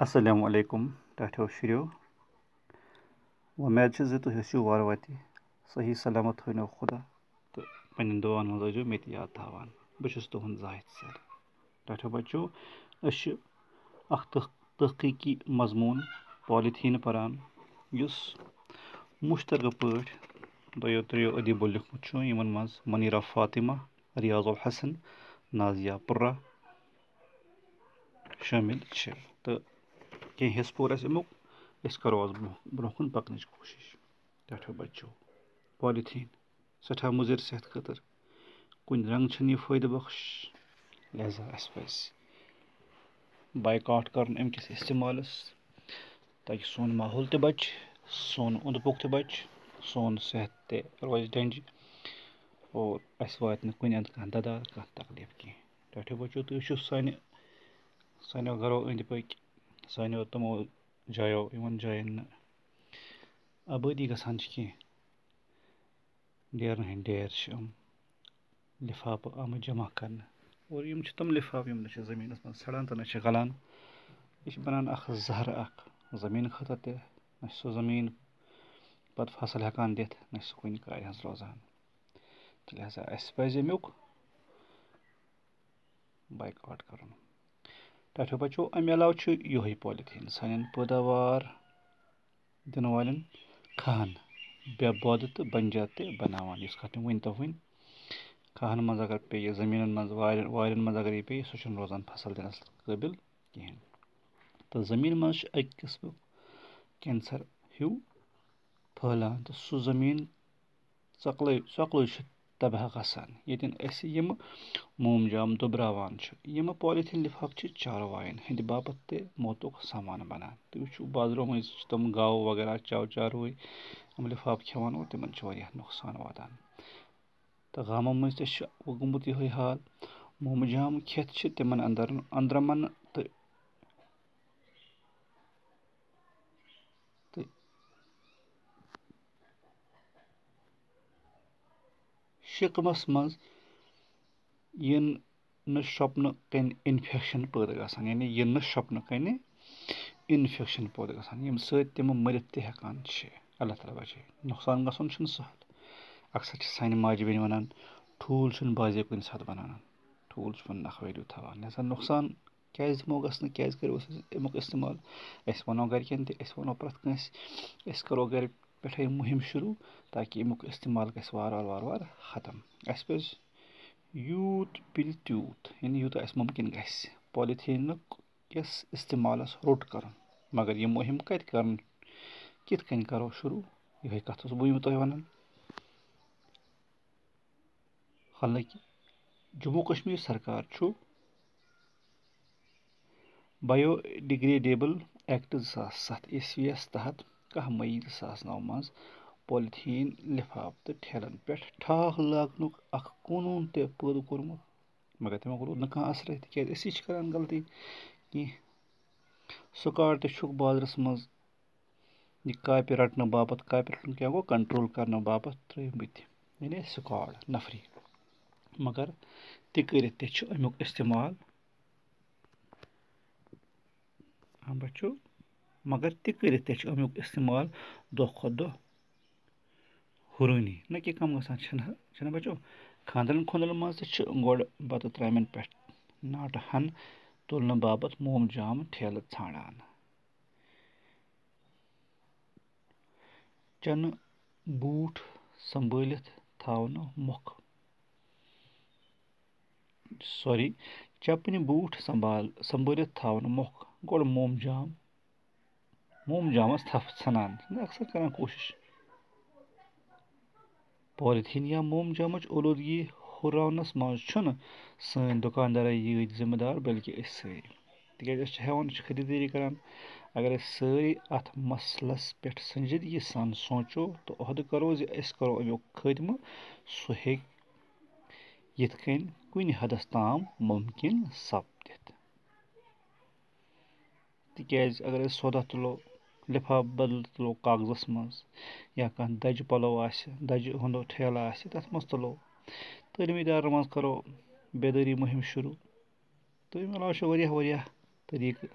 السلام علیکم ٹاٹھیو شُرِو وۄمید چھِ زِ تُہۍ ٲسِو وارٕ وَتہِ صحیح سلامت تھٲینو خۄدا تہٕ پنٛنٮ۪ن دُعاوَن منٛز ٲسۍزیو مےٚ تہِ یاد تھاوان بہٕ چھُس تُہُنٛد زاہِد سَر ٹاٹھیو بَچو أسۍ چھِ اکھ تحقیٖقی مضموٗن پالیٖتھیٖن پَران یُس مُشترکہٕ پٲٹھۍ دۄیو ترٛیٚیو ادیٖبو لیوٗکھمُت چھُ یِمن منٛز مٔنیٖرا فاطمہ ریاض الحسن نازیہ پُرہ شٲمِل چھِ تہٕ کینٛہہ حِصہٕ پوٚر اَسہِ اَمیُک أسۍ کَرو آز برونٛہہ کُن پَکنٕچ کوٗشِش ٹاٹھیو بَچو پالیٖتھیٖن سٮ۪ٹھاہ مُضِر صحت خٲطرٕ کُنہِ رنٛگہٕ چھِنہٕ یہِ فٲیدٕ بخش لہذا اَسہِ پَزِ بایکاٹ کَرُن اَمہِ کِس اِستعمالَس تاکہِ سون ماحول تہِ بَچہِ سون اوٚنٛد پوٚک تہِ بَچہِ سون صحت تہِ روزِ ڈَنٛجہِ اور اَسہِ واتہِ نہٕ کُنہِ اَندٕ کانٛہہ دَدار کانٛہہ تکلیٖف کینٛہہ ٹاٹھیو بَچو تُہۍ وٕچھِو سانیو گرو أنٛدۍ پٔکۍ سانیو تِمو جایو یِمن جاین نہٕ آبٲدی گژھان چھِ کینٛہہ ڈیرن ہٕنٛدۍ ڈیر چھِ یِم لِفافہٕ آمٕتۍ جمع کرنہٕ اور یِم چھِ تِم لِفافہٕ یِم نہ چھِ زٔمیٖنَس منٛز ژھٮ۪ڑان تہٕ نہ چھِ گلان یہِ چھِ بنان اکھ زہرٕ اکھ زٔمیٖن خٲطرٕ تہِ نہ چھِ سُہ زٔمیٖن پتہٕ فصل ہٮ۪کان دِتھ نہ چھِ سُہ کُنہِ کارِ ہٕنٛز روزان تہٕ لہذا اَسہِ پزِ امیُک بایکاٹ کرُن ٹاٹھیو بَچو اَمہِ علاوٕ چھُ یِہوے پالیٖتھیٖن سانٮ۪ن پٲداوار دِنہٕ والٮ۪ن کھہن بے بودٕ تہٕ بنجر تہِ بناوان یُس کَتھ مےٚ ؤنۍتو وٕنۍ کھہن منٛز اگر پیٚیہِ زٔمیٖنن منٛز وارٮ۪ن منٛز اگر یہِ پیٚیہِ سُہ چھُنہٕ روزان فصل دِنس قٲبِل کِہیٖنۍ تہٕ زٔمیٖن منٛز چھُ اَکہِ قٕسمُک کینسر ہیوٗ پھٔہلان تہٕ سُہ زٔمیٖن ژۄکلٕے چھُ تباہ گژھان ییٚتٮ۪ن أسۍ یِمہٕ مومجام دُبراوان چھِ یِمہٕ پالیٖتھیٖن لِفاف چھِ چاروایَن ہٕنٛدِ باپتھ تہِ موتُک سامان بنان تُہۍ وٕچھِو بازرو مٔنٛزۍ چھِ تِم گاوٕ وغیرہ چاروٲے یِم لِفاف کھٮ۪وان اور تِمن چھُ واریاہ نۄقصان واتان تہٕ گامو مٔنٛزۍ تہِ چھُ گوٚمُت یِہوے حال مومجام کھٮ۪تھ چھِ تِمن أنٛدرمن تہٕ شِکمس منٛز یِنہٕ نہٕ شۄپنہٕ کَنہِ اِنفیکشن پٲدٕ گژھان یعنی یِنہٕ نہٕ شۄپنہٕ کَنہِ اِنفیکشن پٲدٕ گژھان ییٚمہِ سۭتۍ تِمہٕ مٔرِتھ تہِ ہٮ۪کان چھِ اللہ تعالیٰ بچٲیِن نۄقصان گژھُن چھُنہٕ سہل اکثر چھِ سانہِ ماجہِ بیٚنہِ وَنان ٹھوٗل چھُنہٕ بازے کُنہِ ساتہٕ بنان ٹھوٗل چھُ پَنُن نکھٕ ویلیوٗ تھاوان لہذا نۄقصان کیازِ دِمو گژھنہٕ کیازِ کٔرِو أسۍ اَمیُک اِستعمال أسۍ وَنو گرِکٮ۪ن تہِ أسۍ وَنو پرٛٮ۪تھ کٲنٛسہِ أسۍ کَرو گرِ پٮ۪ٹھَے مُہِم شروٗع تاکہِ اَمیُک اِستعمال گژھِ وارٕ وارٕ ختم اَسہِ پَزِ یوٗت پِلہِ تیوٗت یعنی یوٗتاہ اَسہِ مُمکِن گژھِ پالیٖتھیٖنُک کِس اِستعمالس روٚٹ کَرُن مگر یہِ مُہِم کَتہِ کَرُن کِتھ کٔنۍ کَرو شروٗع یِہوے کَتھ اوسُس بہٕ تۄہہِ وَنان حالانکہِ جموں کشمیٖر سرکار چھُ بایو ڈِگریڈیبٕل ایکٹ 2007 عیسوی یس تحت 10 مئی 2009 منٛز پالیٖتھیٖن لِفاف تہٕ ٹھیلن پٮ۪ٹھ ٹھاکھ لاگنُک اکھ قونوٗن تہِ پٲدٕ کوٚرمُت مگر تِمو روٗد نہٕ کانٛہہ اثرا تِکیازِ أسی چھِ کران غلطی کینٛہہ سُکاڈ تہِ چھُکھ بازرس منٛز یہِ کاپہِ رٹنہٕ باپتھ کاپہِ رٹُن کیٛاہ گوٚو کنٹرول کرنہٕ باپتھ ترٛٲومٕتۍ یعنی سُکاڈ نفری مگر تہِ کٔرِتھ تہِ چھُ امیُک استعمال بچو مگر تہِ کٔرِتھ تہِ چھُ امیُک استعمال دۄہ کھۄتہٕ دۄہ ہُرٲنی نہ کہِ کم گژھان چھِنہ بچو خانٛدرن خۄنٛدرن منٛز تہِ چھِ گۄڈٕ بتہٕ ترامٮ۪ن پٮ۪ٹھ ناٹہٕ ہن تُلنہٕ باپتھ مومجام ٹھیلہٕ ژھانڈان چنہٕ بوٗٹھ سنبھٲلِتھ تھاونہٕ مۄکھ چپنہِ بوٗٹھ سنبھٲلِتھ تھاونہٕ مۄکھ گۄڈٕ مومجامس تھپھ ژھٕنان اکثر کران کوٗشش پالیٖتھیٖن یا مومجامٕچ اولوٗدگی ہُراونس منٛز چھُنہٕ سٲنۍ دُکاندارے یٲتۍ ذِمہٕ دار بلکہِ أسۍ سٲری تِکیازِ أسۍ چھِ ہٮ۪وان أسۍ چھِ خٔریٖدٲری کران اگر أسۍ سٲری اتھ مسلس پٮ۪ٹھ سنجیدگی سان سونٛچو تہٕ عہدٕ کرو زِ أسۍ کرو امیُک خٲتمہٕ سُہ ہیٚکہِ یِتھ کٔنۍ کُنہِ حدس تام مُمکِن سپدِتھ تِکیازِ اگر أسۍ سودا تُلو لِفاف بدلہٕ تُلو کاغذس منٛز یا کانٛہہ دَجہِ پَلو آسہِ دَجہِ ہُنٛد ٹھیلہٕ آسہِ تتھ منٛز تُلو تعلیٖمی ادارن منٛز کرو بیدٲری مُہِم شروٗع تہٕ اَمہِ علاوٕ چھُ واریاہ طٔریٖقہٕ